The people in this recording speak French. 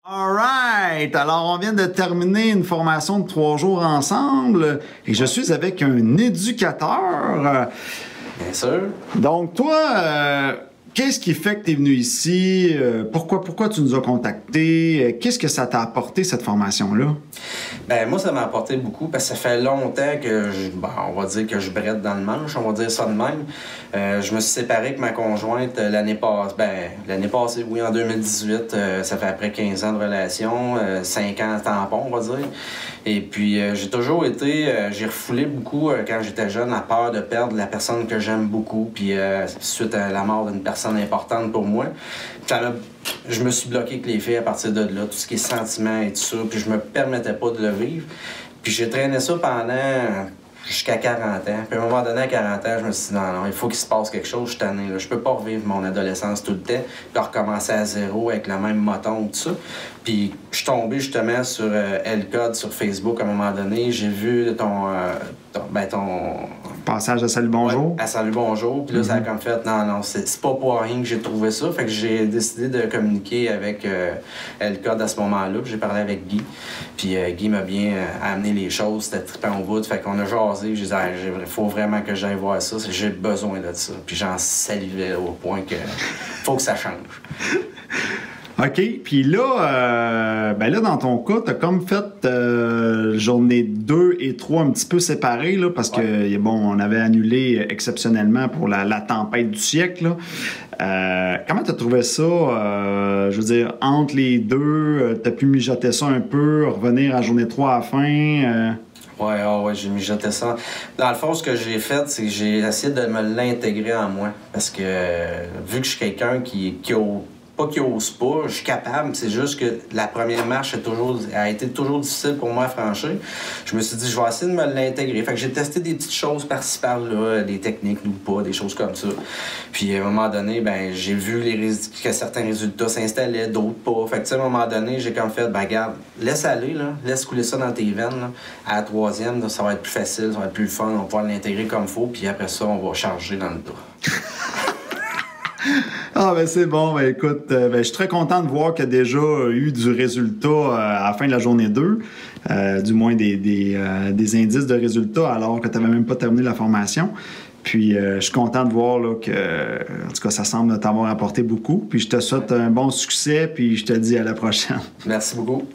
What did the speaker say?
Alright! Alors, on vient de terminer une formation de 3 jours ensemble et je suis avec un éducateur. Bien sûr. Donc, toi, qu'est-ce qui fait que tu es venu ici? Pourquoi tu nous as contactés? Qu'est-ce que ça t'a apporté, cette formation-là? Ben moi, ça m'a apporté beaucoup parce que ça fait longtemps que on va dire que je brette dans le manche, on va dire ça de même. Je me suis séparé avec ma conjointe l'année passée. L'année passée, oui, en 2018. Ça fait après 15 ans de relation, 5 ans tampon, on va dire. Et puis, j'ai toujours été... j'ai refoulé beaucoup quand j'étais jeune, la peur de perdre la personne que j'aime beaucoup. Puis, suite à la mort d'une personne importante pour moi, je me suis bloqué avec les filles à partir de là, tout ce qui est sentiments et tout ça, puis je me permettais pas de le vivre. Puis j'ai traîné ça pendant jusqu'à 40 ans. Puis à un moment donné, à 40 ans, je me suis dit non, il faut qu'il se passe quelque chose, je suis tanné, là. Je peux pas revivre mon adolescence tout le temps, puis recommencer à zéro avec le même moton, tout ça. Puis je suis tombé justement sur L-Code sur Facebook à un moment donné. J'ai vu ton Passage à Salut Bonjour. Ouais, à Salut Bonjour. Puis là, ça a comme fait, non, c'est pas pour rien que j'ai trouvé ça. Fait que j'ai décidé de communiquer avec L-Code à ce moment-là. J'ai parlé avec Guy. Puis Guy m'a bien amené les choses. C'était trippant au bout. Fait qu'on a jasé. J'ai dit, il faut vraiment que j'aille voir ça. J'ai besoin de ça. Puis j'en salivais au point que faut que ça change. OK. Puis là, dans ton cas, tu as comme fait journée 2 et 3 un petit peu séparées, là, parce que, bon, on avait annulé exceptionnellement pour la tempête du siècle, là. Comment tu as trouvé ça? Je veux dire, entre les deux, tu as pu mijoter ça un peu, revenir à journée 3 à la fin? Ouais, j'ai mijoté ça. Dans le fond, ce que j'ai fait, c'est que j'ai essayé de me l'intégrer en moi. Parce que, vu que je suis quelqu'un qui ose pas, je suis capable, c'est juste que la première marche a été toujours difficile pour moi à franchir. Je me suis dit, je vais essayer de me l'intégrer. Fait que j'ai testé des petites choses par-ci par-là, des techniques ou pas, des choses comme ça. Puis à un moment donné, j'ai vu que certains résultats s'installaient, d'autres pas. Fait que à un moment donné, j'ai comme fait, regarde, laisse aller, là, laisse couler ça dans tes veines. Là. À la troisième, là, ça va être plus facile, ça va être plus fun, on va pouvoir l'intégrer comme il faut, puis après ça, on va charger dans le dos. Ah, c'est bon. Écoute, je suis très content de voir qu'il y a déjà eu du résultat à la fin de la journée 2, du moins des indices de résultats, alors que tu n'avais même pas terminé la formation. Puis, je suis content de voir là, que, en tout cas, ça semble t'avoir apporté beaucoup. Puis, je te souhaite un bon succès, puis je te dis à la prochaine. Merci beaucoup.